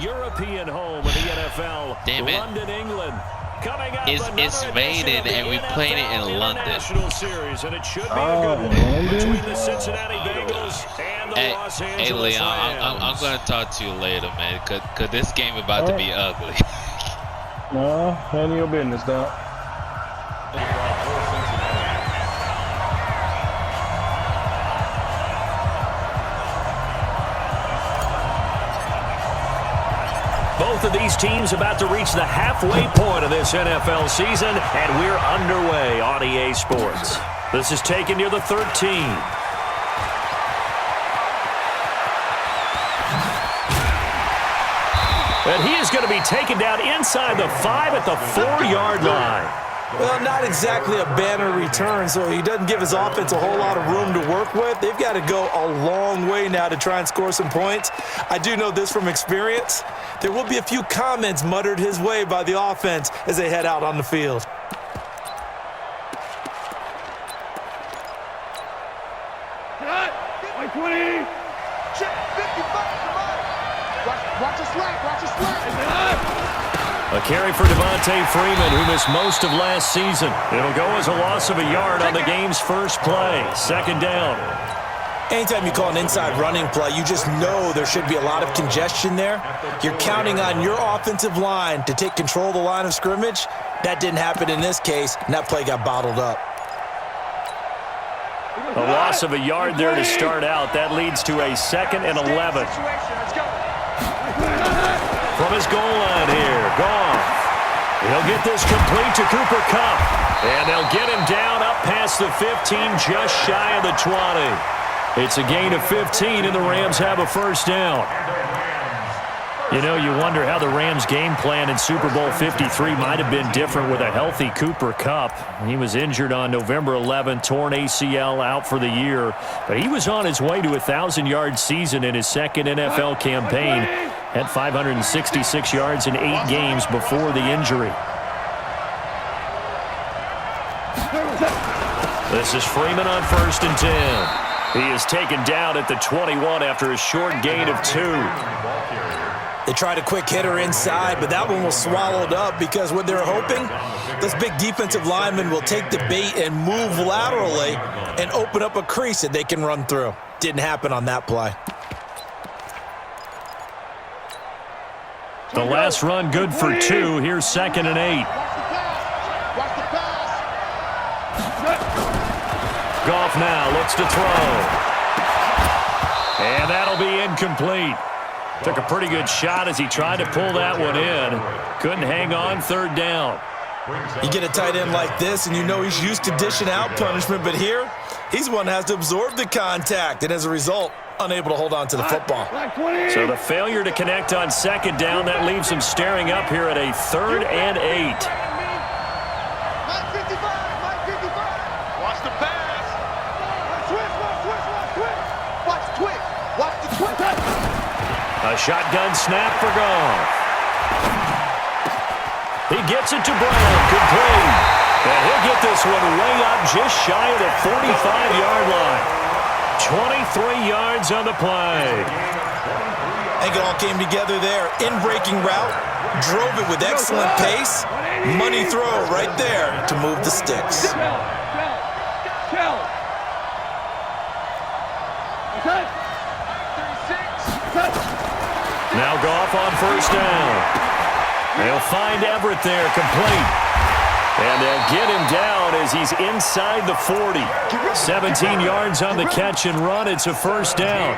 European home of the NFL. Damn it. London, England. Coming up, It's Madden, and we played it in London. Series, and it should be a good one between the Cincinnati Bengals and the Los Angeles Hey, Leon, Rams. I'm going to talk to you later, man, because this game about to be ugly. No, none of your business, dog. Both of these teams about to reach the halfway point of this NFL season, and we're underway on EA Sports. This is taken near the 13. And he is going to be taken down inside the 5 at the 4-yard line. Well, not exactly a banner return, so he doesn't give his offense a whole lot of room to work with. They've got to go a long way now to try and score some points. I do know this from experience. There will be a few comments muttered his way by the offense as they head out on the field. Like 20. Check 55. Watch the slack. Watch the slack. A carry for Devontae Freeman, who missed most of last season. It'll go as a loss of a yard on the game's first play. Second down. Anytime you call an inside running play, you just know there should be a lot of congestion there. You're counting on your offensive line to take control of the line of scrimmage. That didn't happen in this case, and that play got bottled up. A loss of a yard there to start out. That leads to a 2nd and 11. From his goal line here, Goff. He'll get this complete to Cooper Kupp. And they'll get him down up past the 15, just shy of the 20. It's a gain of 15, and the Rams have a first down. You know, you wonder how the Rams' game plan in Super Bowl 53 might have been different with a healthy Cooper Kupp. He was injured on November 11, torn ACL, out for the year. But he was on his way to a 1,000-yard season in his second NFL campaign. Had 566 yards in 8 games before the injury. This is Freeman on 1st and 10. He is taken down at the 21 after a short gain of 2. They tried a quick hitter inside, but that one was swallowed up because what they're hoping, those big defensive linemen will take the bait and move laterally and open up a crease that they can run through. Didn't happen on that play. The last run good for 2. Here's 2nd and 8. Watch the pass. Goff now looks to throw. And that'll be incomplete. Took a pretty good shot as he tried to pull that one in. Couldn't hang on, 3rd down. You get a tight end like this, and you know he's used to dishing out punishment, but here, he's the one that has to absorb the contact, and as a result, unable to hold on to the football. So the failure to connect on 2nd down, that leaves him staring up here at a 3rd and 8. Mike 55. Watch the pass. Watch the twist. A shotgun snap for Goff. He gets it to Brown, complete. And he'll get this one way up just shy of the 45-yard line. 23 yards on the play. I think it all came together there. In-breaking route, drove it with excellent pace. Money throw right there to move the sticks. Now Goff on 1st down. They'll find Everett there, complete. And they'll get him down as he's inside the 40. 17 yards on the catch and run. It's a 1st down.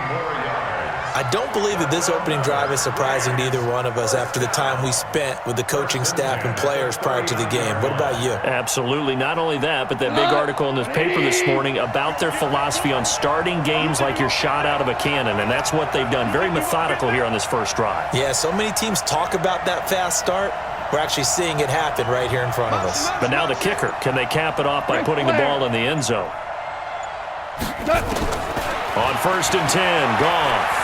I don't believe that this opening drive is surprising to either one of us after the time we spent with the coaching staff and players prior to the game. What about you? Absolutely. Not only that, but that big article in the paper this morning about their philosophy on starting games like you're shot out of a cannon, and that's what they've done. Very methodical here on this first drive. Yeah, so many teams talk about that fast start. We're actually seeing it happen right here in front of us. But now the kicker. Can they cap it off by putting the ball in the end zone? On 1st and 10, Goff.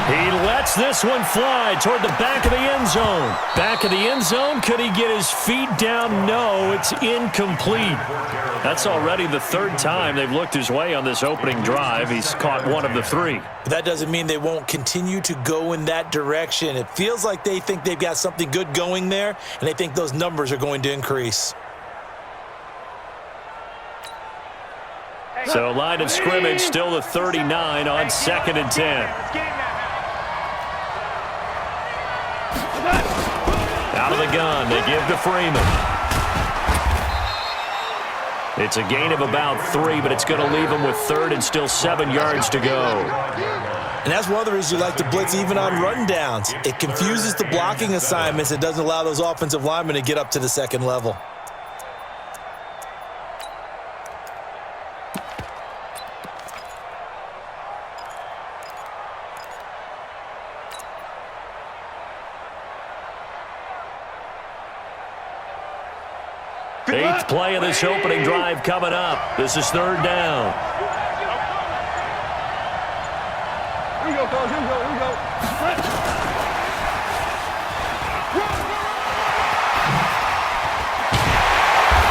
He lets Lets this one fly toward the back of the end zone. Back of the end zone. Could he get his feet down? No, it's incomplete. That's already the third time they've looked his way on this opening drive. He's caught one of the three. But that doesn't mean they won't continue to go in that direction. It feels like they think they've got something good going there, and they think those numbers are going to increase. So line of scrimmage still the 39 on 2nd and 10. Out of the gun, they give to Freeman. It's a gain of about 3, but it's going to leave them with 3rd and still 7 yards to go. And that's one of the reasons you like to blitz even on run downs. It confuses the blocking assignments. It doesn't allow those offensive linemen to get up to the second level. Eighth play of this opening drive coming up. This is 3rd down. Here we go, coach. Here we go. Here we go.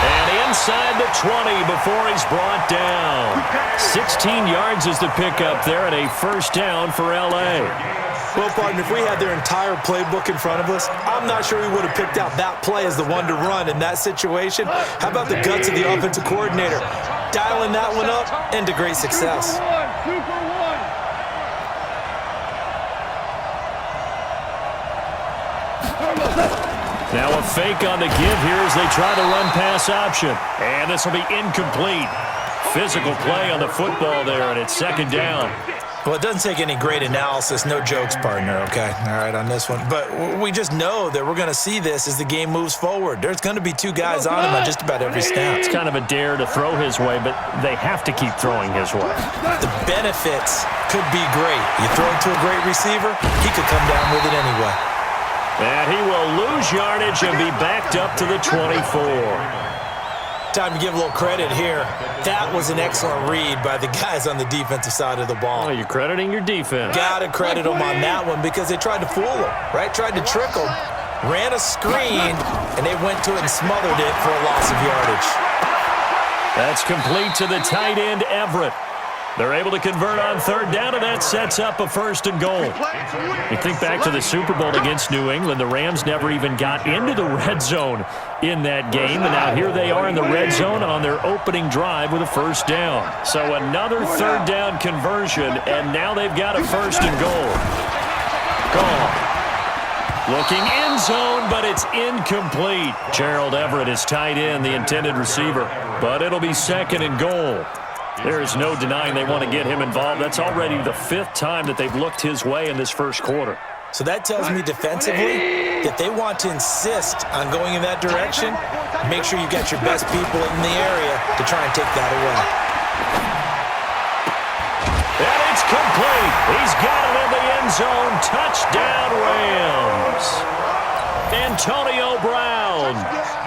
And inside the 20 before he's brought down. 16 yards is the pickup there, and a 1st down for L.A. Well, partner, if we had their entire playbook in front of us, I'm not sure we would have picked out that play as the one to run in that situation. How about the guts of the offensive coordinator? Dialing that one up into great success. 2 for 1. Now a fake on the give here as they try the run-pass option. And this will be incomplete. Physical play on the football there, and it's 2nd down. Well, it doesn't take any great analysis. No jokes, partner, okay? All right, on this one. But we just know that we're going to see this as the game moves forward. There's going to be 2 guys on him on just about every snap. It's kind of a dare to throw his way, but they have to keep throwing his way. The benefits could be great. You throw it to a great receiver, he could come down with it anyway. And he will lose yardage and be backed up to the 24. Time to give a little credit here. That was an excellent read by the guys on the defensive side of the ball. Oh, you're crediting your defense. Got to credit them on that one because they tried to fool them, right? Tried to trick them, ran a screen, and they went to it and smothered it for a loss of yardage. That's complete to the tight end, Everett. They're able to convert on 3rd down, and that sets up a 1st and goal. You think back to the Super Bowl against New England, the Rams never even got into the red zone in that game, and now here they are in the red zone on their opening drive with a 1st down. So another 3rd down conversion, and now they've got a 1st and goal. Gone. Looking end zone, but it's incomplete. Gerald Everett is tight end, the intended receiver, but it'll be 2nd and goal. There is no denying they want to get him involved. That's already the 5th time that they've looked his way in this 1st quarter. So that tells me defensively that they want to insist on going in that direction. Make sure you got your best people in the area to try and take that away. And it's complete. He's got it in the end zone. Touchdown, Rams. Antonio Brown,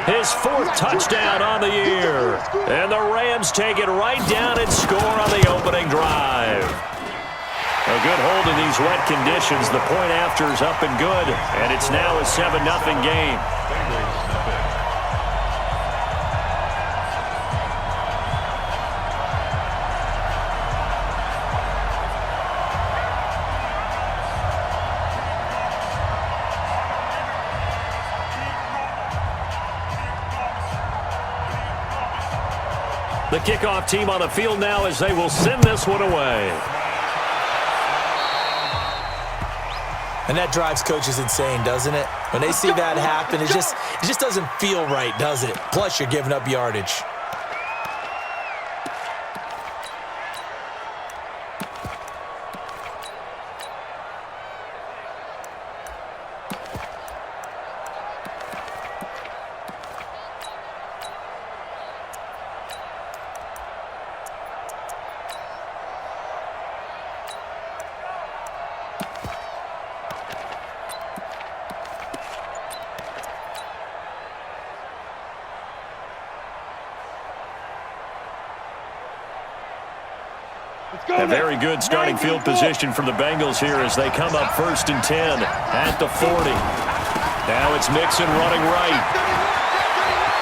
his 4th touchdown on the year. And the Rams take it right down and score on the opening drive. A good hold in these wet conditions. The point after is up and good, and it's now a 7-0 game. The kickoff team on the field now as they will send this one away. And that drives coaches insane, doesn't it? When they see that happen, it just doesn't feel right, does it? Plus, you're giving up yardage. A very good starting field position for the Bengals here as they come up 1st and 10 at the 40. Now it's Mixon running right.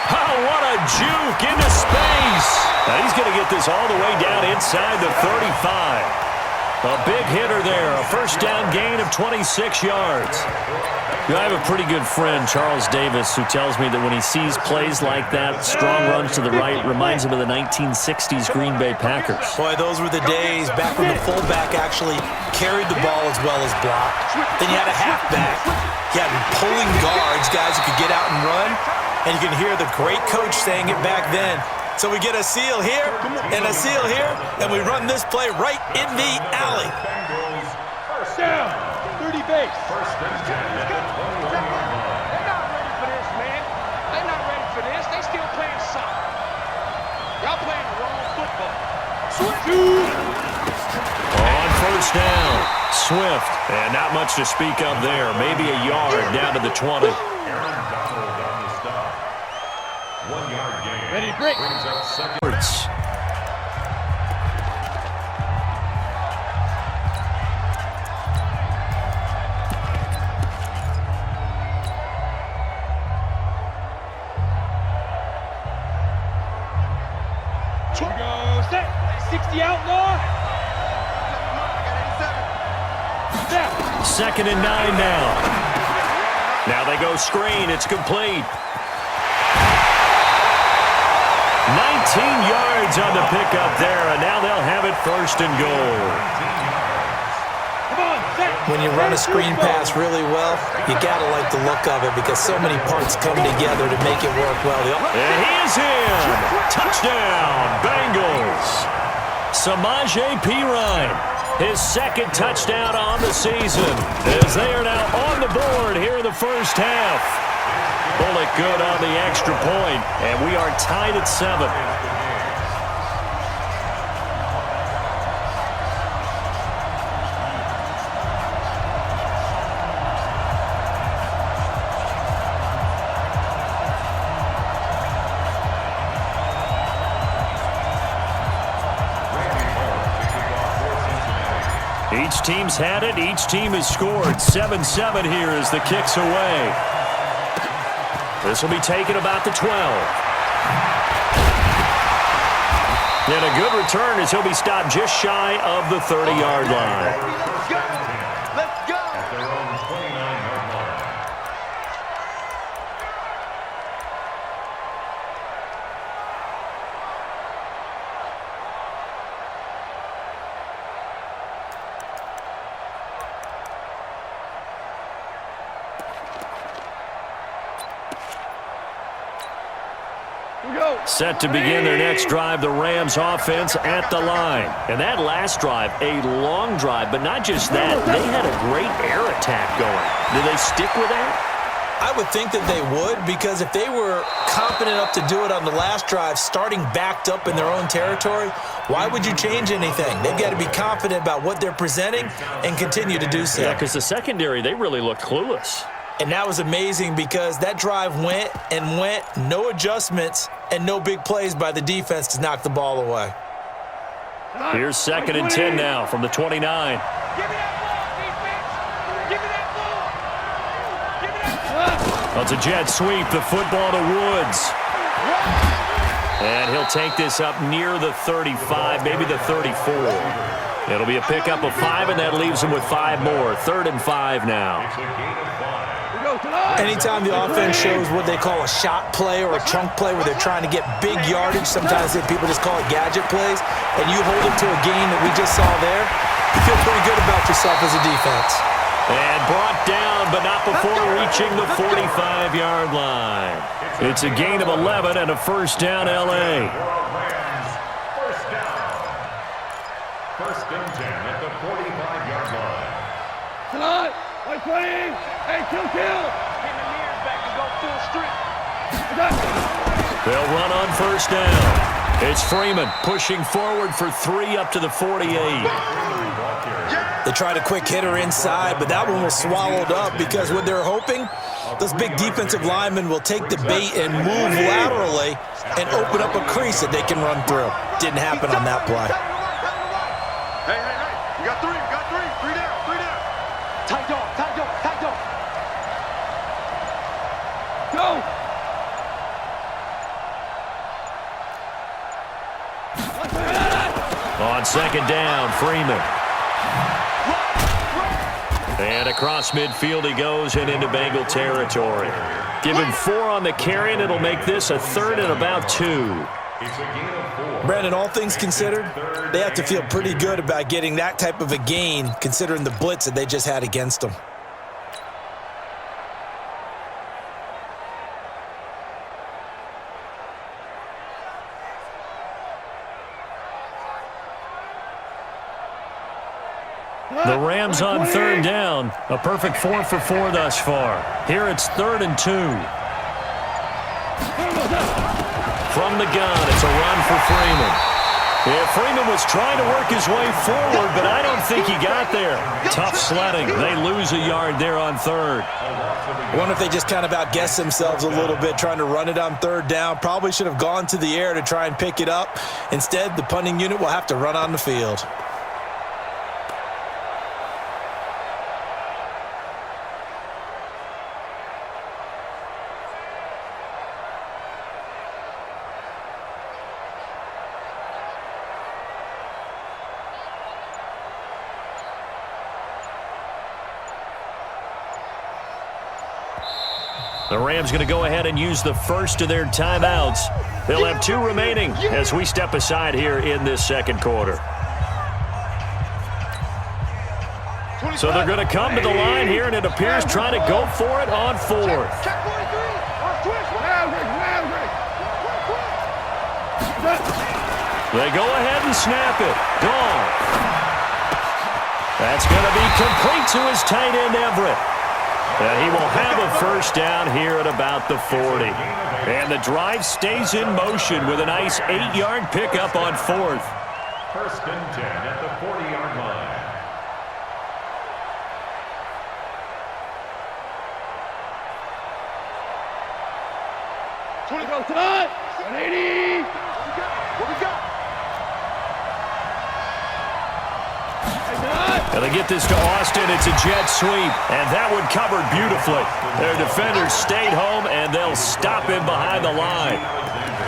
Oh, what a juke into space. Now he's going to get this all the way down inside the 35. A big hitter there, a first down gain of 26 yards. I have a pretty good friend, Charles Davis, who tells me that when he sees plays like that, strong runs to the right, reminds him of the 1960s Green Bay Packers. Boy, those were the days back when the fullback actually carried the ball as well as blocked. Then you had a halfback. You had pulling guards, guys who could get out and run. And you can hear the great coach saying it back then. So we get a seal here and a seal here, and we run this play right in the alley. First down, 30 base. First and 10 at the 21-yard line. They're not ready for this, man. They're not ready for this. They still playing soccer. Y'all playing the wrong football. On first down, Swift. And not much to speak of there. Maybe a yard down to the 20. Ready, break. Brings up second. Go, set. 60 outlaw. Second and 9 now. Now they go screen. It's complete. 19 yards on the pickup there, and now they'll have it first and goal. When you run a screen pass really well, you got to like the look of it because so many parts come together to make it work well. And he is in. Touchdown, Bengals. Samaje Perine, his second touchdown on the season, as they are now on the board here in the first half. Bullet good on the extra point, and we are tied at 7. Each team's had it. Each team has scored. 7-7 here as the kick's away. This will be taken about the 12. And a good return as he'll be stopped just shy of the 30-yard line. Let's go. Let's go. At their own 29-yard line. Set to begin their next drive, the Rams offense at the line. And that last drive, a long drive, but not just that. They had a great air attack going. Do they stick with that? I would think that they would, because if they were confident enough to do it on the last drive, starting backed up in their own territory, why would you change anything? They've got to be confident about what they're presenting and continue to do so. Yeah, because the secondary, they really looked clueless. And that was amazing because that drive went and went, no adjustments, and no big plays by the defense to knock the ball away. Here's second and 10 now from the 29. Give me that ball, defense. Give me that ball. Give me that ball. Well, it's a jet sweep, the football to Woods. And he'll take this up near the 35, maybe the 34. It'll be a pickup of 5, and that leaves him with 5 more. 3rd and 5 now. Anytime the offense shows what they call a shot play or a chunk play where they're trying to get big yardage, sometimes people just call it gadget plays, and you hold it to a gain that we just saw there, you feel pretty good about yourself as a defense. And brought down, but not before reaching the 45-yard line. It's a gain of 11 and a first down, L.A. First down. First and 10 at the 45-yard line. Tonight, I'm playing. Hey, kill. Get the mirrors back and go full strength. They'll run on first down. It's Freeman pushing forward for 3 up to the 48. They tried a quick hitter inside, but that one was swallowed up because what they're hoping, those big defensive linemen will take the bait and move laterally and open up a crease that they can run through. Didn't happen on that play. Hey, hey, hey. We got three. We got three. Three down. Three down. Tight dog, tight dog, tight dog. Go! On second down, Freeman. And across midfield he goes and into Bengal territory. Give him 4 on the carry, and it'll make this a 3rd and about 2. Brandon, all things considered, they have to feel pretty good about getting that type of a gain, considering the blitz that they just had against them. The Rams on 3rd down. A perfect 4 for 4 thus far. Here it's 3rd and 2. From the gun, it's a run for Freeman. Yeah, Freeman was trying to work his way forward, but I don't think he got there. Tough sledding. They lose a yard there on 3rd. I wonder if they just kind of outguessed themselves a little bit trying to run it on 3rd down. Probably should have gone to the air to try and pick it up. Instead, the punting unit will have to run on the field. The Rams going to go ahead and use the first of their timeouts. They'll have 2 remaining as we step aside here in this second quarter. So they're going to come to the line here, and it appears trying to go for it on 4th. They go ahead and snap it. Gone. That's going to be complete to his tight end, Everett. And he will have a first down here at about the 40. And the drive stays in motion with a nice 8-yard pickup on 4th. 1st and 10 at the 40-yard line. Go time! 180! What we got? And they get this to Austin. It's a jet sweep, and that one covered beautifully. Their defenders stayed home, and they'll stop him behind the line.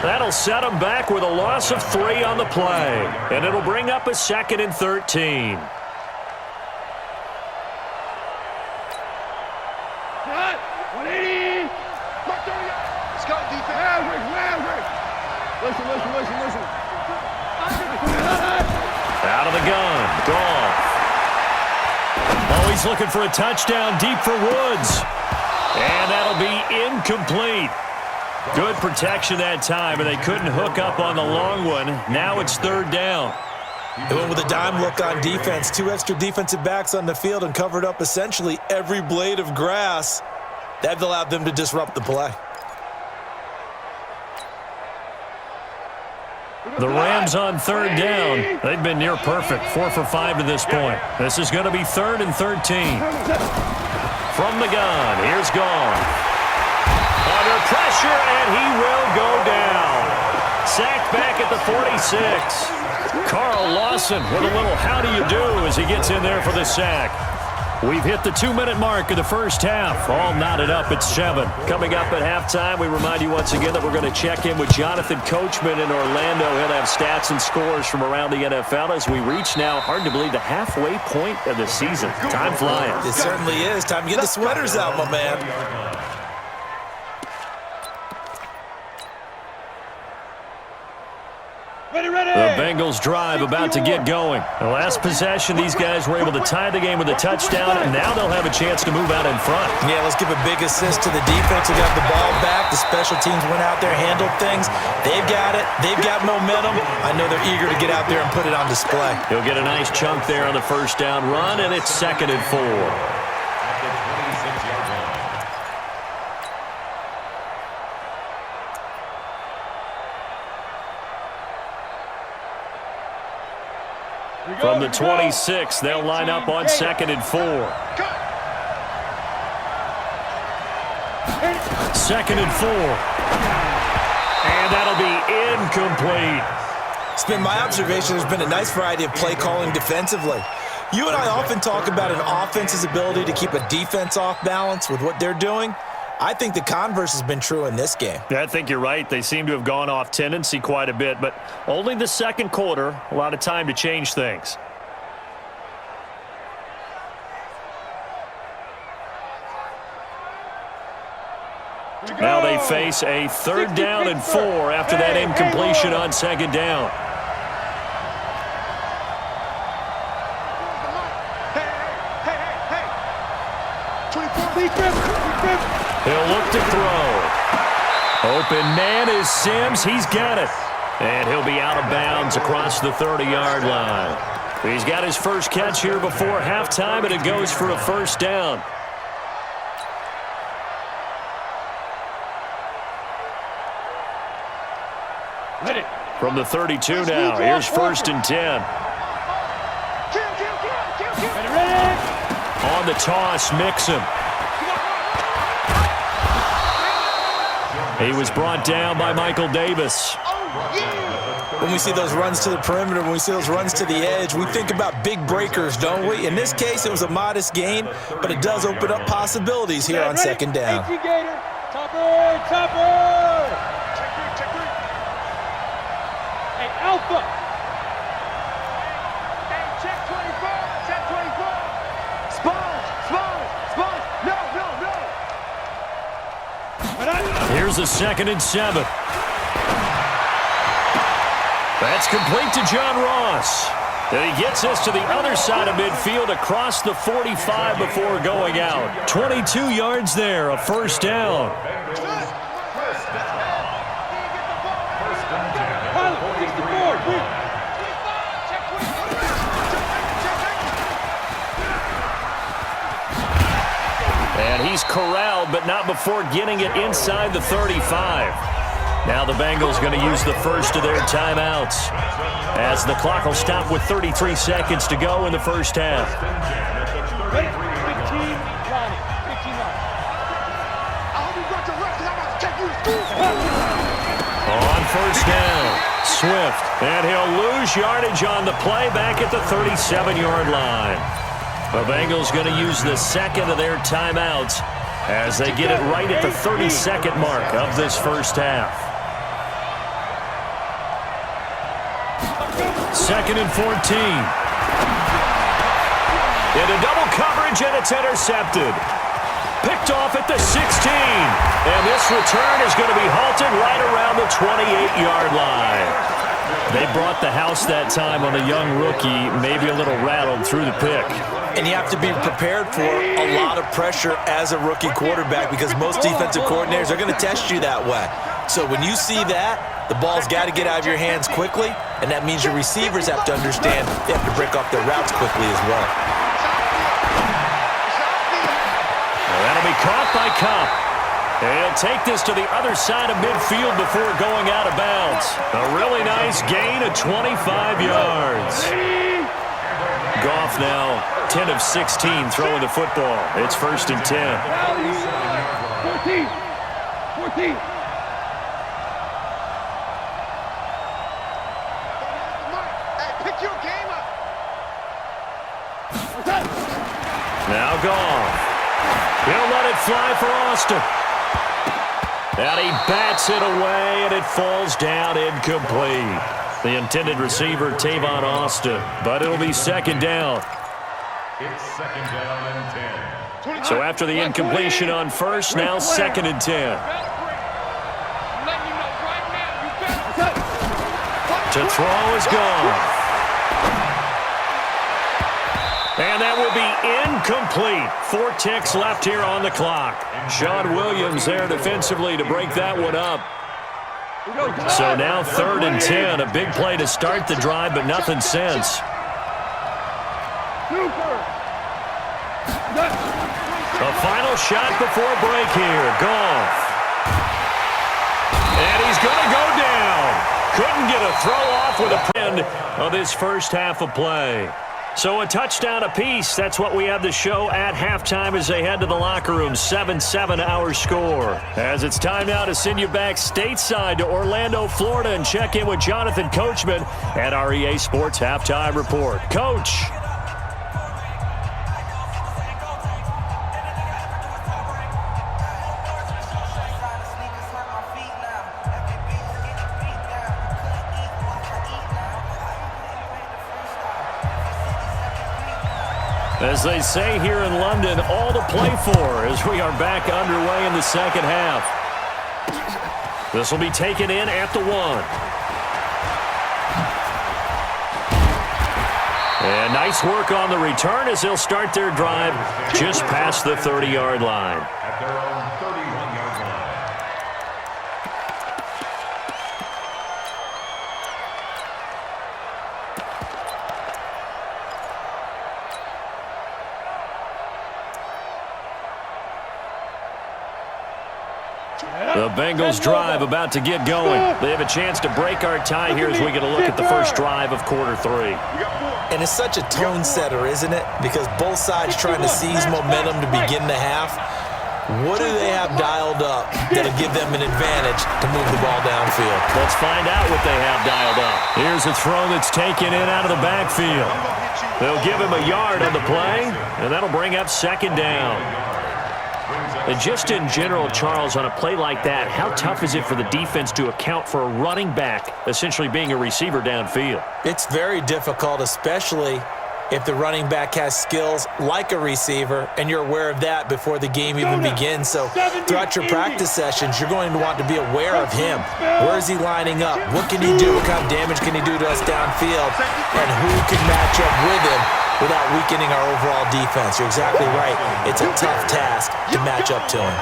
That'll set them back with a loss of 3 on the play, and it'll bring up a 2nd and 13. Cut! 180! Let's go, defense. Listen. Out of the gun. Goff. Oh, he's looking for a touchdown deep for Woods. And that'll be incomplete. Good protection that time, and they couldn't hook up on the long one. Now it's 3rd down. They went with a dime look on defense. 2 extra defensive backs on the field and covered up essentially every blade of grass. That allowed them to disrupt the play. The Rams on 3rd down. They've been near perfect. 4 for 5 to this point. This is going to be 3rd and 13. From the gun, here's Goff. Under pressure, and he will go down. Sacked back at the 46. Carl Lawson with a little how do you do as he gets in there for the sack. We've hit the 2-minute mark of the first half. All knotted up at 7. Coming up at halftime, we remind you once again that we're going to check in with Jonathan Coachman in Orlando. He'll have stats and scores from around the NFL as we reach now, hard to believe, the halfway point of the season. Time flying. It certainly is. Time to get the sweaters out, my man. The Bengals drive about to get going. The last possession, these guys were able to tie the game with a touchdown, and now they'll have a chance to move out in front. Yeah, let's give a big assist to the defense who got the ball back. The special teams went out there, handled things. They've got it. They've got momentum. I know they're eager to get out there and put it on display. He'll get a nice chunk there on the first down run, and it's 2nd and 4. From the 26, they'll line up on 2nd and 4. 2nd and 4. And that'll be incomplete. It's been my observation there's been a nice variety of play calling defensively. You and I often talk about an offense's ability to keep a defense off balance with what they're doing. I think the converse has been true in this game. Yeah, I think you're right. They seem to have gone off tendency quite a bit, but only the second quarter, a lot of time to change things. Now they face a 3rd down and 4 after that incompletion on 2nd down. He'll look to throw. Open man is Sims. He's got it. And he'll be out of bounds across the 30-yard line. He's got his first catch here before halftime, and it goes for a 1st down. From the 32 now, here's 1st and 10. On the toss, Mixon. He was brought down by Michael Davis. When we see those runs to the perimeter, when we see those runs to the edge, we think about big breakers, don't we? In this case, it was a modest gain, but it does open up possibilities here on 2nd down. Alpha. Hey, check 24, check 24. Sponge. No. Here's a 2nd and 7. That's complete to John Ross. And he gets us to the other side of midfield across the 45 before going out. 22 yards there, a 1st down. And he's corralled, but not before getting it inside the 35. Now the Bengals going to use the first of their timeouts, as the clock will stop with 33 seconds to go in the first half. 15 On 1st down, Swift, and he'll lose yardage on the play back at the 37-yard line. The Bengals going to use the 2nd of their timeouts as they get it right at the 32nd mark of this first half. 2nd and 14. Into double coverage, and it's intercepted. Picked off at the 16. And this return is going to be halted right around the 28-yard line. They brought the house that time on the young rookie, maybe a little rattled through the pick. And you have to be prepared for a lot of pressure as a rookie quarterback, because most defensive coordinators are going to test you that way. So when you see that, the ball's got to get out of your hands quickly, and that means your receivers have to understand they have to break off their routes quickly as well. That'll be caught by Cup. He'll take this to the other side of midfield before going out of bounds. A really nice gain of 25 yards. Goff now 10 of 16 throwing the football. It's 1st and 10. 14. Pick your game up. Now Goff. He'll let it fly for Austin. And he bats it away, and it falls down incomplete. The intended receiver, Tavon Austin, but it'll be 2nd down. It's 2nd down and 10. So after the incompletion on 1st, now 2nd and 10. To throw is gone. And that will be incomplete. 4 ticks left here on the clock. Sean Williams there defensively to break that one up. So now 3rd and 10. A big play to start the drive, but nothing since. A final shot before break here. Goff. And he's going to go down. Couldn't get a throw off with a end of this first half of play. So a touchdown apiece. That's what we have to show at halftime as they head to the locker room. 7-7 our score. As it's time now to send you back stateside to Orlando, Florida, and check in with Jonathan Coachman at our EA Sports Halftime Report. Coach. As they say here in London, all to play for as we are back underway in the second half. This will be taken in at the 1. And nice work on the return as they'll start their drive just past the 30-yard line. At their own 31-yard line. The Bengals drive about to get going. They have a chance to break our tie here as we get a look at the first drive of quarter 3. And it's such a tone setter, isn't it? Because both sides trying to seize momentum to begin the half. What do they have dialed up that'll give them an advantage to move the ball downfield? Let's find out what they have dialed up. Here's a throw that's taken in out of the backfield. They'll give him a yard on the play, and that'll bring up second down. And just in general, Charles, on a play like that, how tough is it for the defense to account for a running back essentially being a receiver downfield? It's very difficult, especially if the running back has skills like a receiver, and you're aware of that before the game even begins. So throughout your practice sessions, you're going to want to be aware of him. Where is he lining up? What can he do? What kind of damage can he do to us downfield? And who can match up with him without weakening our overall defense? You're exactly right. It's a tough task to match up to him.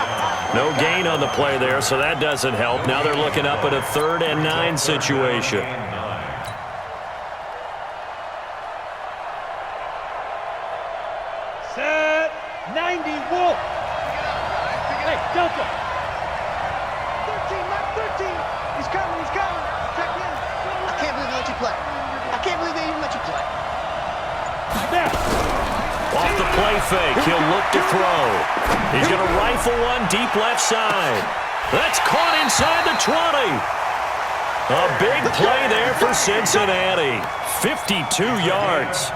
No gain on the play there, so that doesn't help. Now they're looking up at a 3rd and 9 situation. Set 90 Wolf. Hey, Delta. 13, not 13. He's coming, he's coming. Check in. I can't believe they let you play. I can't believe they even let you play. Off the play fake, he'll look to throw. He's going to rifle one deep left side. That's caught inside the 20. A big play there for Cincinnati. 52 yards.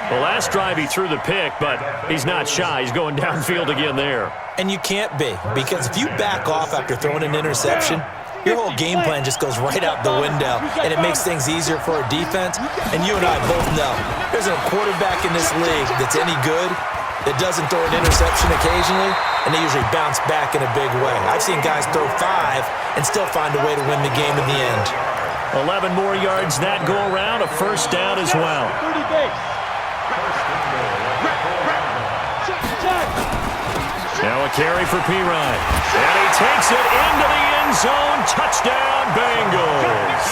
The last drive he threw the pick, but he's not shy. He's going downfield again there. And you can't be, because if you back off after throwing an interception, your whole game plan just goes right out the window, and it makes things easier for a defense. And you and I both know there's a quarterback in this league that's any good that doesn't throw an interception occasionally, and they usually bounce back in a big way. I've seen guys throw 5 and still find a way to win the game in the end. 11 more yards that go around, a first down as well. 30 base. Now a carry for Pirine. And he takes it into the end zone. Touchdown, Bengals.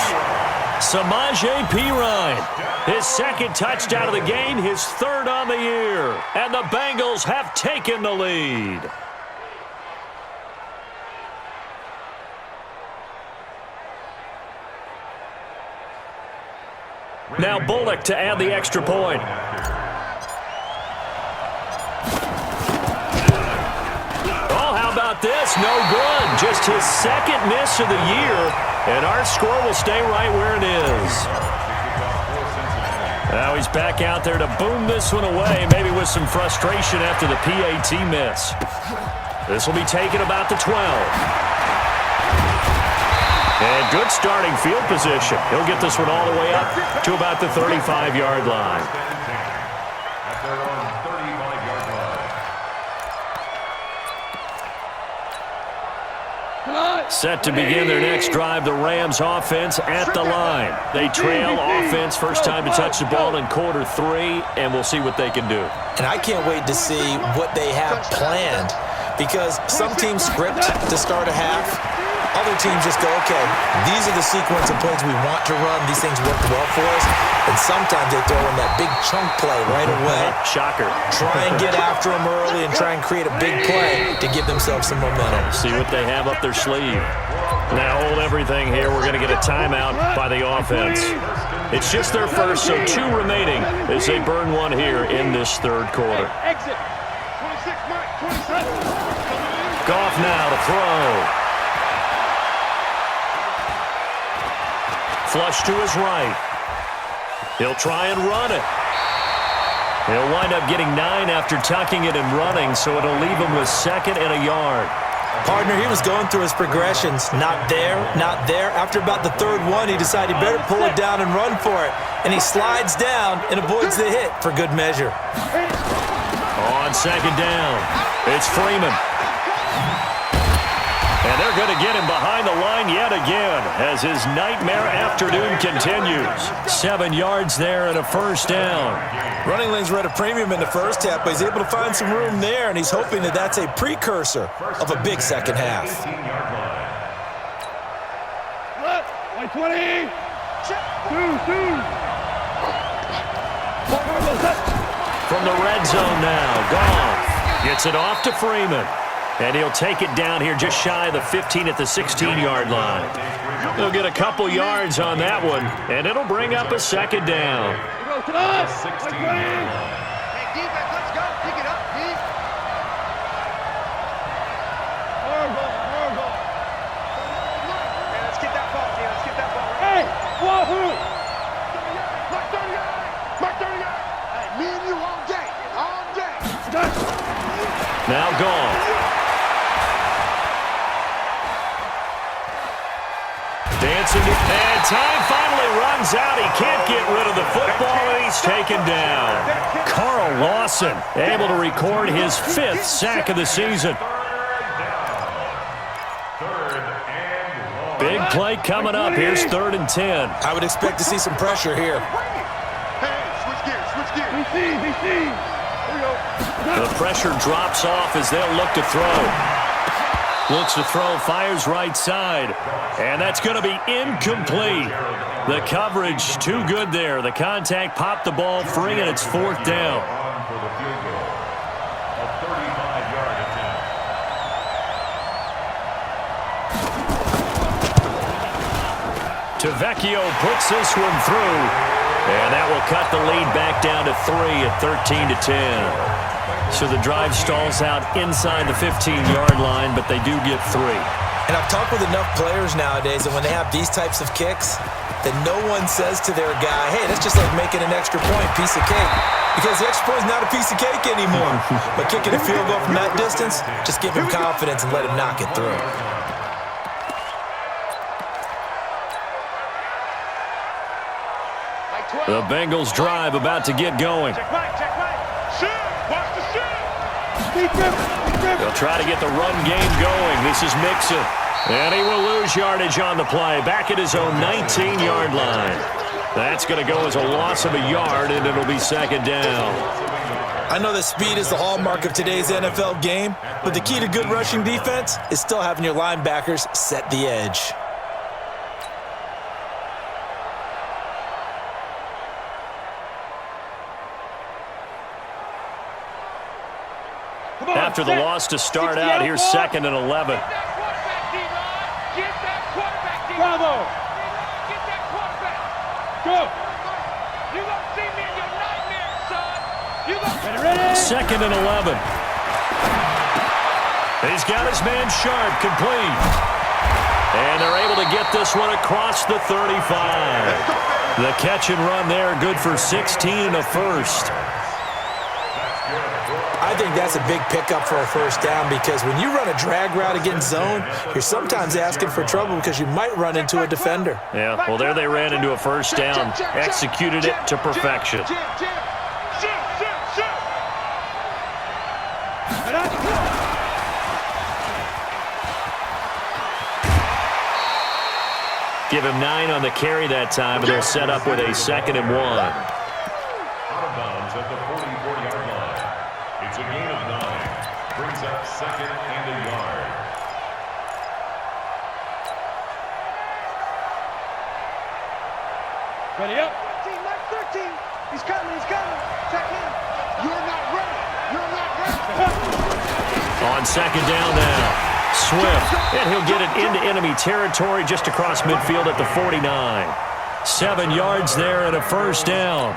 Samaje Pirine. His 2nd touchdown of the game, his 3rd on the year. And the Bengals have taken the lead. Now Bullock to add the extra point. This no good. Just his 2nd miss of the year, and our score will stay right where it is. Now he's back out there to boom this one away, maybe with some frustration after the PAT miss. This will be taken about the 12. And good starting field position. He'll get this one all the way up to about the 35-yard line. At their own 35-yard line. Set to begin their next drive, the Rams offense at the line. They trail offense, first time to touch the ball in quarter 3, and we'll see what they can do. And I can't wait to see what they have planned, because some teams script to start a half, other teams just go, okay, these are the sequence of plays we want to run. These things work well for us. And sometimes they throw in that big chunk play right away. Shocker. Try and get after them early and try and create a big play to give themselves some momentum. See what they have up their sleeve. Now hold everything here. We're going to get a timeout by the offense. It's just their first, so 2 remaining as they burn one here in this third quarter. Exit. 26, Mike. 27. Goff now to throw. Flush to his right. He'll try and run it. He'll wind up getting 9 after tucking it and running, so it'll leave him with 2nd and a yard. Partner, he was going through his progressions. Not there, not there. After about the 3rd one, he decided he better pull it down and run for it. And he slides down and avoids the hit for good measure. On 2nd down, it's Freeman. And they're going to get him behind the line yet again as his nightmare afternoon continues. 7 yards there and a 1st down. Running lanes were at a premium in the first half, but he's able to find some room there, and he's hoping that that's a precursor of a big second half. Like 20. 2. From the red zone now, Goff gets it off to Freeman. And he'll take it down here just shy of the 15 at the 16-yard line. He'll get a couple yards on that one, and it'll bring up a 2nd down. Go to us. 16. Hey, defense, let's go. Pick it up, D. Horrible. Hey, let's get that ball, D. Let's get that ball. Hey, Wahoo. Mark 30 yards. Hey, me and you all day. All day. Now Goff. Dancing, and time finally runs out. He can't get rid of the football, and he's taken down. Carl Lawson able to record his 5th sack of the season. Big play coming up. Here's 3rd and 10. I would expect to see some pressure here. Hey, switch gears. BC. Here we go. The pressure drops off as they'll look to throw. Looks to throw, fires right side. And that's going to be incomplete. The coverage too good there. The contact popped the ball free, and it's 4th down. Tavecchio puts this one through. And that will cut the lead back down to 3 at 13-10. So the drive stalls out inside the 15-yard line, but they do get 3. And I've talked with enough players nowadays that when they have these types of kicks, that no one says to their guy, hey, that's just like making an extra point, piece of cake. Because the extra point is not a piece of cake anymore. But kicking a field goal from that distance, just give him confidence and let him knock it through. The Bengals drive about to get going. Check right. Shoot. Watch the shoot. They'll try to get the run game going. This is Mixon. And he will lose yardage on the play. Back at his own 19-yard line. That's going to go as a loss of a yard, and it'll be 2nd down. I know that speed is the hallmark of today's NFL game, but the key to good rushing defense is still having your linebackers set the edge. After the loss to start out, here's 2nd and 11. Get that quarterback, D. Quavo. Get that quarterback. Go. You gonna see me in your nightmares, son. You gonna... Ready. 2nd and 11. He's got his man Sharp complete. And they're able to get this one across the 35. The catch and run there, good for 16 and a 1st. I think that's a big pickup for a 1st down because when you run a drag route against zone, you're sometimes asking for trouble because you might run into a defender. Yeah, well, there they ran into a 1st down, executed it to perfection. Give him 9 on the carry that time, and they'll set up with a 2nd and 1. Out of bounds at the 40-yard line. It's a gain of 9. Brings up 2nd and a yard. Ready up. 13, Mike 13. He's coming, he's coming. Check him. You're not ready. You're not ready. On second down now. Swift, and he'll get it into enemy territory just across midfield at the 49. 7 yards there and a first down.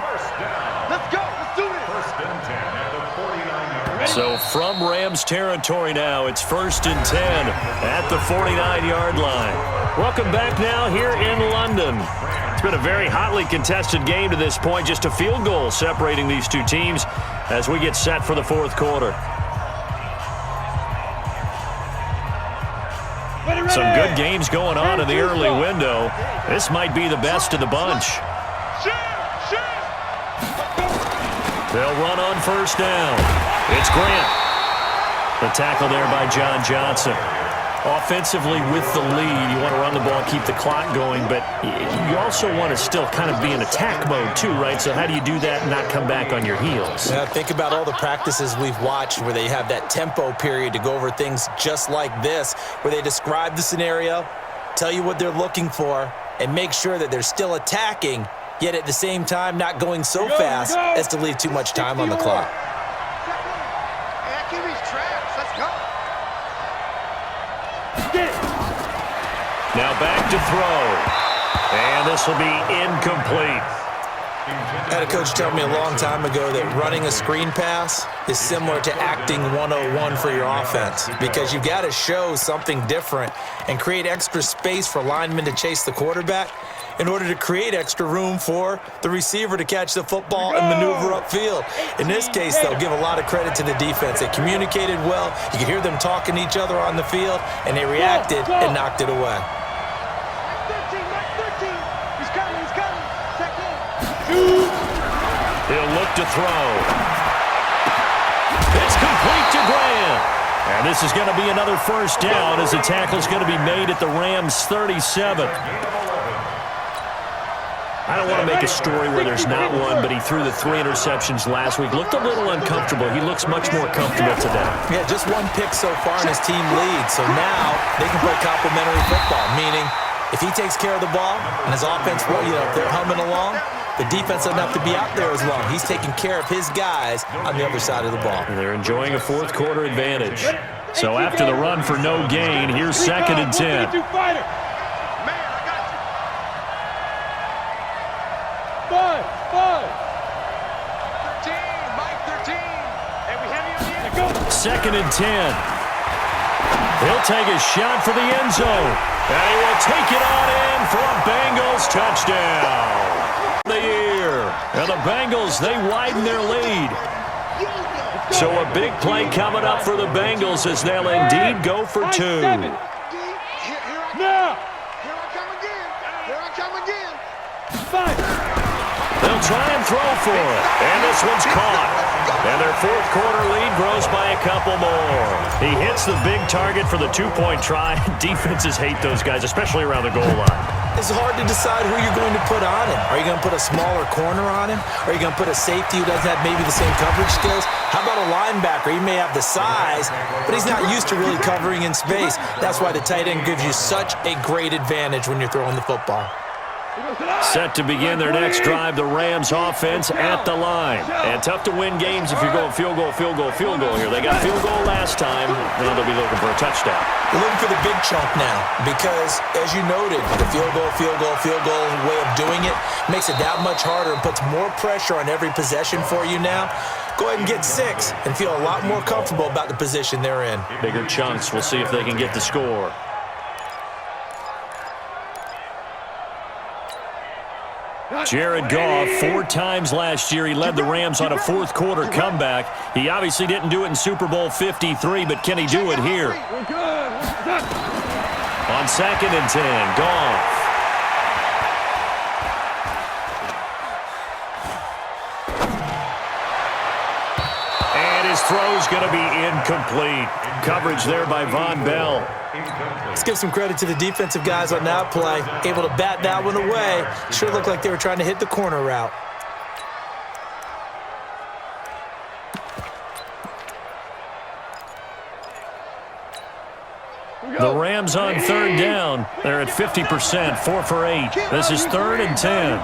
Let's go. Let's do this. First and 10 at the 49-yard. So from Rams territory now, it's first and 10 at the 49-yard line. Welcome back now here in London. It's been a very hotly contested game to this point. Just a field goal separating these two teams as we get set for the fourth quarter. Some good games going on in the early window. This might be the best of the bunch. They'll run on first down. It's Grant. The tackle there by John Johnson. Offensively with the lead, you want to run the ball, keep the clock going, but you also want to still kind of be in attack mode too, right? So how do you do that and not come back on your heels? Yeah, think about all the practices we've watched where they have that tempo period to go over things just like this, where they describe the scenario, tell you what they're looking for, and make sure that they're still attacking, yet at the same time not going so fast as to leave too much time on the clock. Hey, that QB's trash. Let's go. Now back to throw. And this will be incomplete. I had a coach tell me a long time ago that running a screen pass is similar to acting 101 for your offense, because you've got to show something different and create extra space for linemen to chase the quarterback in order to create extra room for the receiver to catch the football and maneuver upfield. In this case, they'll give a lot of credit to the defense. They communicated well. You could hear them talking to each other on the field, and they reacted and knocked it away. He'll look to throw. It's complete to Grant. And this is going to be another first down as the tackle's going to be made at the Rams' 37. I don't want to make a story where there's not one, but he threw the 3 interceptions last week. Looked a little uncomfortable. He looks much more comfortable today. Yeah, just 1 pick so far and his team leads. So now they can play complementary football, meaning if he takes care of the ball and his offense, if they're humming along, the defense doesn't have to be out there as long. He's taking care of his guys on the other side of the ball. And they're enjoying a fourth quarter advantage. So after the run for no gain, here's second and 10. Second and 10. He'll take a shot for the end zone. And he will take it on in for a Bengals touchdown. The year. And the Bengals, they widen their lead. So a big play coming up for the Bengals as they'll indeed go for 2. Here I come again. They'll try and throw for it. And this one's caught. And their fourth quarter lead grows by a couple more. He hits the big target for the 2-point try. Defenses hate those guys, especially around the goal line. It's hard to decide who you're going to put on him. Are you going to put a smaller corner on him? Are you going to put a safety who doesn't have maybe the same coverage skills? How about a linebacker? He may have the size, but he's not used to really covering in space. That's why the tight end gives you such a great advantage when you're throwing the football. Set to begin their next drive, the Rams offense at the line. And tough to win games if you're going field goal here. They got field goal last time. Now they'll be looking for a touchdown. They're looking for the big chunk now because, as you noted, the field goal way of doing it makes it that much harder and puts more pressure on every possession for you now. Go ahead and get 6 and feel a lot more comfortable about the position they're in. Bigger chunks. We'll see if they can get the score. Jared Goff, 4 times last year, he led the Rams on a fourth quarter comeback. He obviously didn't do it in Super Bowl 53, but can he do it here? On second and 10, Goff. And his throw's going to be incomplete. Coverage there by Von Bell. Let's give some credit to the defensive guys on that play. Able to bat that one away. Sure looked like they were trying to hit the corner route. The Rams on third down. They're at 50%, 4 for 8. This is 3rd and 10.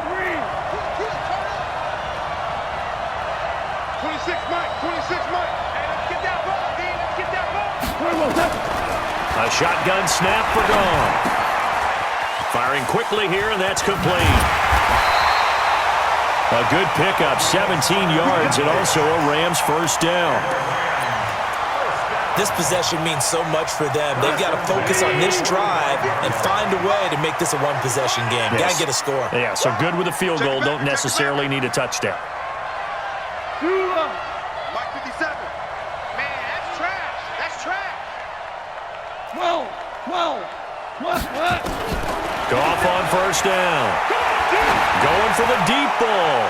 A shotgun snap for gone. Firing quickly here, and that's complete. A good pickup, 17 yards, and also a Rams first down. This possession means so much for them. They've got to focus on this drive and find a way to make this a one-possession game. Yes. Got to get a score. Yeah, so good with a field goal. Don't necessarily need a touchdown. Mike 57. Man, that's trash. That's trash. 12. What? Goff on first down. Going for the deep ball.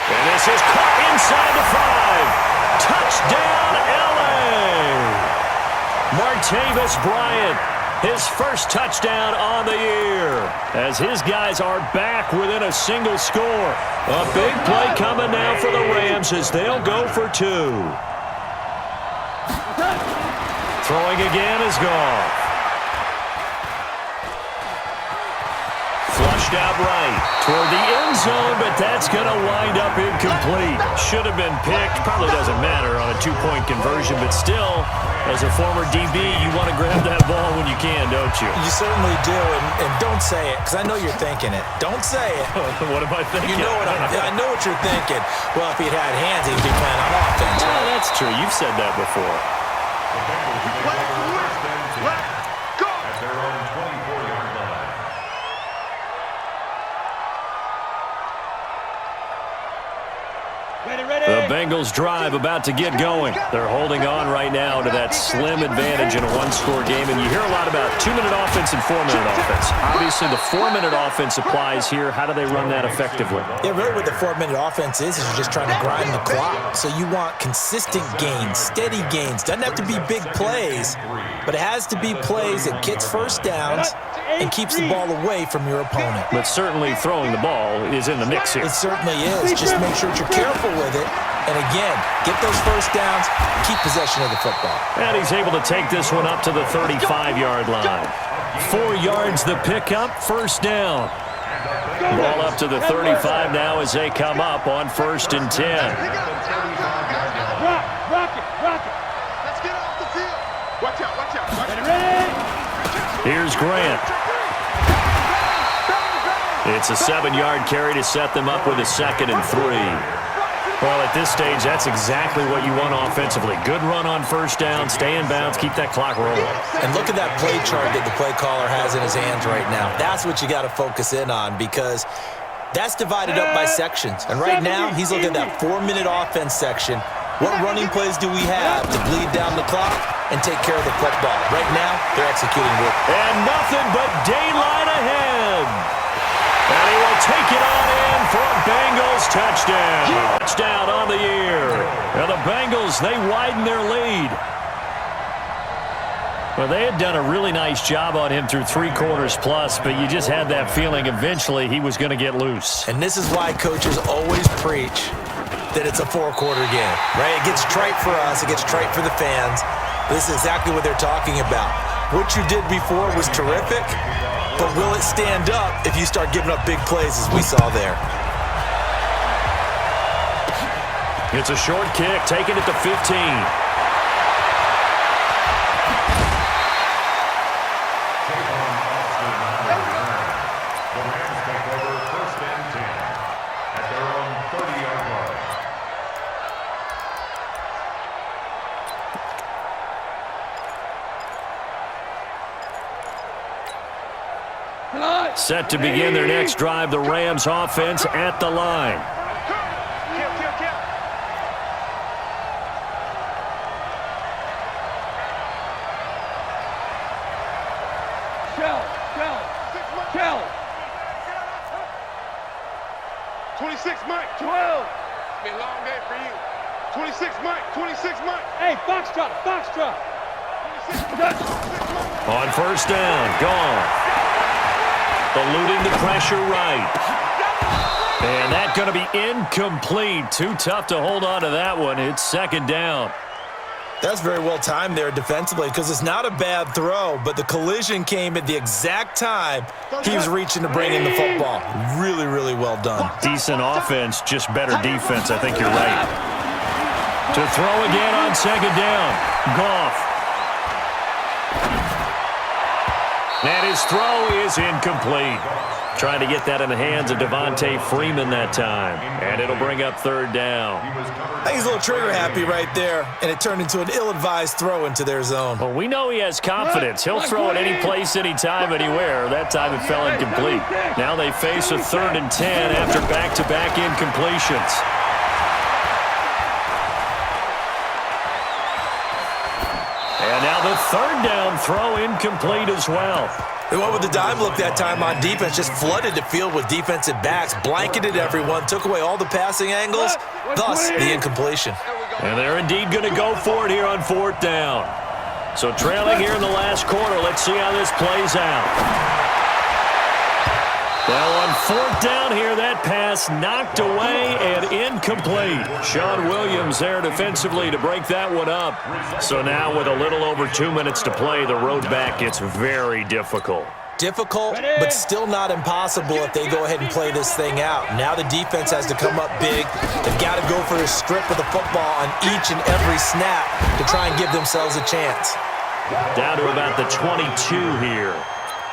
And this is caught inside the 5. Touchdown, L.A. Martavis Bryant, his first touchdown on the year, as his guys are back within a single score. A big play coming now for the Rams as they'll go for 2. Throwing again is Goff. Flushed out right toward the end zone, but that's going to wind up incomplete. Should have been picked. Probably doesn't matter on a 2-point conversion, but still, as a former DB, you want to grab that ball when you can, don't you? You certainly do, and don't say it, because I know you're thinking it. Don't say it. What am I thinking? You know I know what you're thinking. Well, if he'd had hands, he'd be playing on offense. Yeah, that's true. You've said that before. Let's go. At their own 24-yard line. Ready. The Bengals drive about to get going. They're holding on right now to that slim advantage in a one-score game, and you hear a lot about 2-minute offense and 4-minute offense. Obviously, the 4-minute offense applies here. How do they run that effectively? Yeah, really what the 4-minute offense is you're just trying to grind the clock. So you want consistent gains, steady gains. Doesn't have to be big plays, but it has to be plays that gets first downs and keeps the ball away from your opponent. But certainly throwing the ball is in the mix here. It certainly is. Just make sure that you're careful with it. And again, get those first downs, keep possession of the football. And he's able to take this one up to the 35-yard line. 4 yards the pickup, first down. Ball up to the 35 now as they come up on 1st and 10. Rock it. Let's get off the field. Watch out. Ready. Here's Grant. It's a 7-yard carry to set them up with a 2nd and 3. Well, at this stage, that's exactly what you want offensively. Good run on first down, stay in bounds, keep that clock rolling. And look at that play chart that the play caller has in his hands right now. That's what you got to focus in on, because that's divided up by sections. And right now, he's looking at that 4-minute offense section. What running plays do we have to bleed down the clock and take care of the football? Right now, they're executing with. And nothing but daylight ahead. And he will take it on in for a Bengals touchdown. Touchdown on the year. And the Bengals, they widen their lead. Well, they had done a really nice job on him through 3 quarters plus, but you just had that feeling eventually he was going to get loose. And this is why coaches always preach that it's a 4-quarter game, right? It gets trite for us. It gets trite for the fans. This is exactly what they're talking about. What you did before was terrific, but will it stand up if you start giving up big plays as we saw there? It's a short kick, taking it to 15. Set to begin their next drive, the Rams offense at the line. Kill. Shell. 26, Mike. 12. It's been a long day for you. 26, Mike. 26, Mike. Hey, Foxtrot. 26, Mike. On first down, gone. Eluding the pressure right. And that's going to be incomplete. Too tough to hold on to that one. It's 2nd down. That's very well timed there defensively, because it's not a bad throw, but the collision came at the exact time he was reaching to bring in the football. Really, really well done. Decent offense, just better defense. I think you're right. To throw again on second down. Goff. And his throw is incomplete. Trying to get that in the hands of Devontae Freeman that time. And it'll bring up third down. I think he's a little trigger happy right there, and it turned into an ill-advised throw into their zone. Well, we know he has confidence. He'll throw it any place, anytime, anywhere. That time it fell incomplete. Now they face a 3rd and 10 after back-to-back incompletions. And now the 3rd down throw incomplete as well. They went with the dime look that time on defense, just flooded the field with defensive backs, blanketed everyone, took away all the passing angles, thus the incompletion. And they're indeed going to go for it here on 4th down. So trailing here in the last quarter, let's see how this plays out. Well, on 4th down here, that pass knocked away and incomplete. Sean Williams there defensively to break that one up. So now with a little over 2 minutes to play, the road back gets very difficult. Difficult, but still not impossible if they go ahead and play this thing out. Now the defense has to come up big. They've got to go for a strip of the football on each and every snap to try and give themselves a chance. Down to about the 22 here.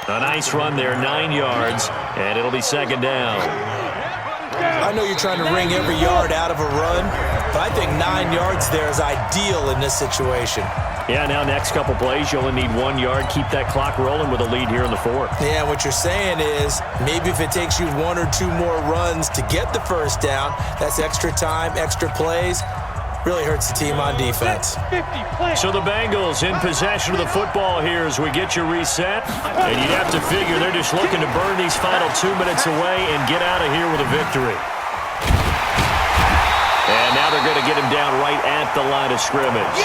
A nice run there, 9 yards, and it'll be 2nd down. I know you're trying to wring every yard out of a run, but I think 9 yards there is ideal in this situation. Yeah, now next couple plays, you only need 1 yard. Keep that clock rolling with a lead here in the 4th. Yeah, what you're saying is maybe if it takes you 1 or 2 more runs to get the 1st down, that's extra time, extra plays. Really hurts the team on defense. So the Bengals in possession of the football here as we get you reset. And you'd have to figure they're just looking to burn these final 2 minutes away and get out of here with a victory. And now they're going to get him down right at the line of scrimmage.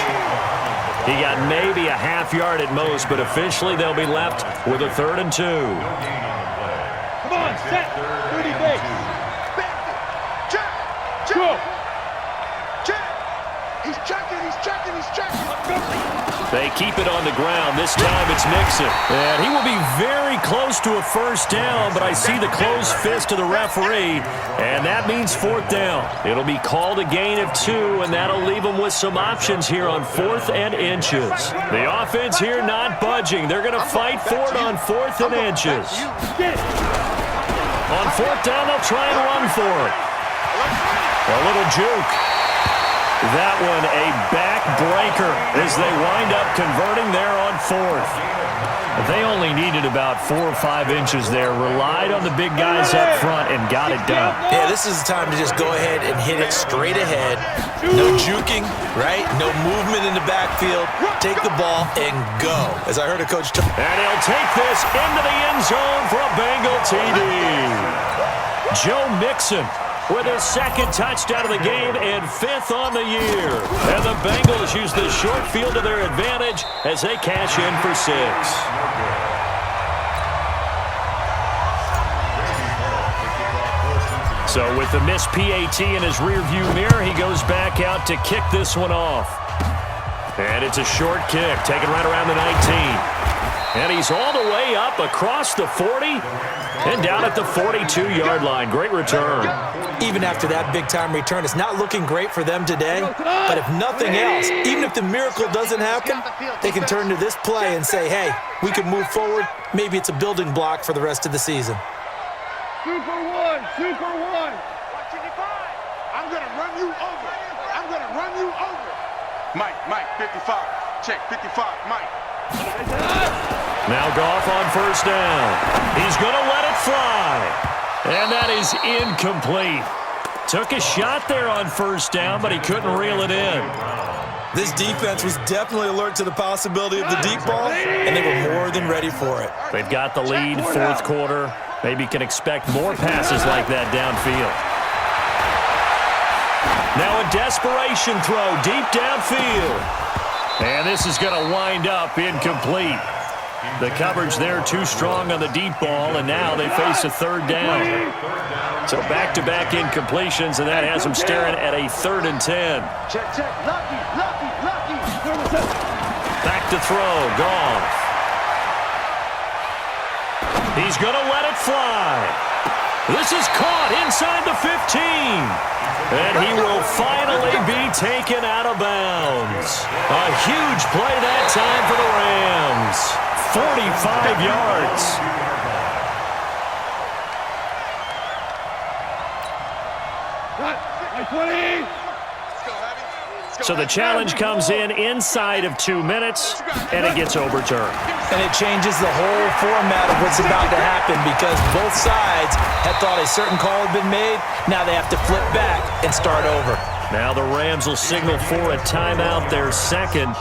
He got maybe a half yard at most, but officially they'll be left with a 3rd and 2. Come on, set. 30 base. Go. He's checking. They keep it on the ground. This time it's Mixon. And he will be very close to a 1st down, but I see the closed fist of the referee, and that means 4th down. It'll be called a gain of 2, and that'll leave them with some options here on 4th and inches. The offense here not budging. They're going to fight for it on 4th and inches. On 4th down, they'll try and run for it. A little juke. That one a backbreaker as they wind up converting there on 4th. They only needed about 4 or 5 inches there, relied on the big guys up front, and got it done. Yeah, this is the time to just go ahead and hit it straight ahead. No juking, right? No movement in the backfield. Take the ball and go. As I heard a coach tell. And he'll take this into the end zone for a Bengal TD. Joe Mixon with his 2nd touchdown of the game and 5th on the year. And the Bengals use the short field to their advantage as they cash in for 6. So with the missed PAT in his rearview mirror, he goes back out to kick this one off. And it's a short kick, taken right around the 19. And he's all the way up across the 40 and down at the 42-yard line. Great return. Even after that big-time return, it's not looking great for them today. But if nothing else, even if the miracle doesn't happen, they can turn to this play and say, hey, we can move forward. Maybe it's a building block for the rest of the season. Super one. I'm going to run you over. Mike, 55. Check, 55, Mike. Now Goff on 1st down. He's going to let it fly. And that is incomplete. Took a shot there on 1st down, but he couldn't reel it in. This defense was definitely alert to the possibility of the deep ball, and they were more than ready for it. They've got the lead, 4th quarter. Maybe can expect more passes like that downfield. Now a desperation throw deep downfield. And this is going to wind up incomplete. The coverage there too strong on the deep ball, and now they face a 3rd down. So back-to-back incompletions, and that has them staring at a 3rd and 10. Check. Lucky. Back to throw, Goff. He's going to let it fly. This is caught inside the 15. And he will finally be taken out of bounds. A huge play that time for the Rams. 45 yards. So the challenge comes in inside of 2 minutes, and it gets overturned. And it changes the whole format of what's about to happen because both sides had thought a certain call had been made. Now they have to flip back and start over. Now the Rams will signal for a timeout, their second,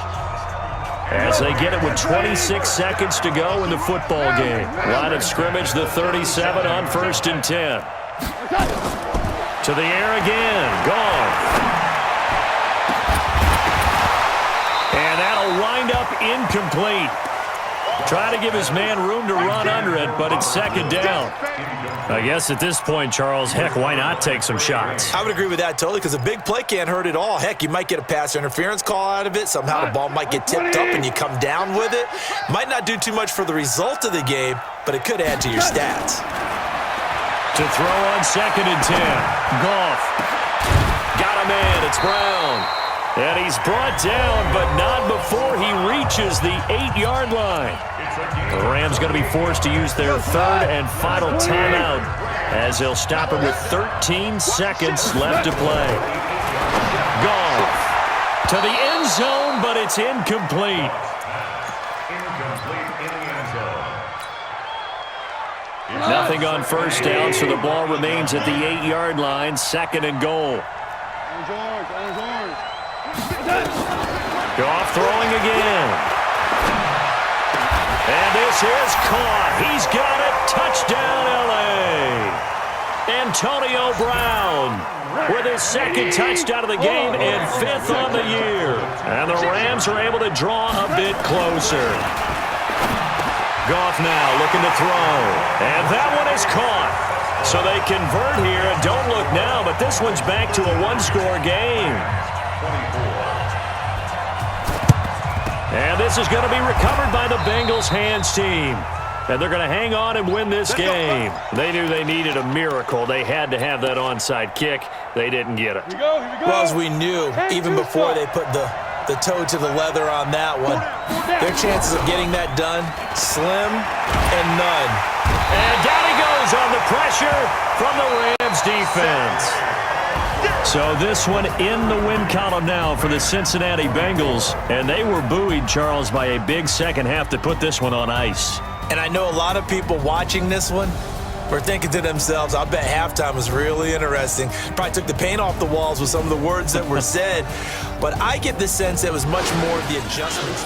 as they get it with 26 seconds to go in the football game. Line of scrimmage, the 37 on 1st and 10. To the air again. Gone. And that'll wind up incomplete. Try to give his man room to run under it, but it's second down. I guess at this point, Charles, heck, why not take some shots? I would agree with that totally because a big play can't hurt at all. Heck, you might get a pass interference call out of it. Somehow the ball might get tipped up and you come down with it. Might not do too much for the result of the game, but it could add to your stats. To throw on 2nd and 10. Goff. Got him in. It's Brown. And he's brought down, but not before he reaches the 8-yard line. The Rams going to be forced to use their 3rd and final timeout as they'll stop it with 13 seconds left to play. Goff to the end zone, but it's incomplete. Nothing on 1st down, so the ball remains at the 8-yard line, 2nd and goal. Goff throwing again. And this is caught. He's got it. Touchdown, L.A. Antonio Brown with his 2nd touchdown of the game and 5th on the year. And the Rams are able to draw a bit closer. Goff now looking to throw. And that one is caught. So they convert here, and don't look now, but this one's back to a 1-score game. And this is going to be recovered by the Bengals hands team. And they're going to hang on and win this game. They knew they needed a miracle. They had to have that onside kick. They didn't get it. Here we go. Well, as we knew, even before they put the toe to the leather on that one, their chances of getting that done, slim and none. And down he goes on the pressure from the Rams defense. So this one in the win column now for the Cincinnati Bengals. And they were buoyed, Charles, by a big second half to put this one on ice. And I know a lot of people watching this one were thinking to themselves, I bet halftime was really interesting. Probably took the paint off the walls with some of the words that were said. But I get the sense it was much more of the adjustments.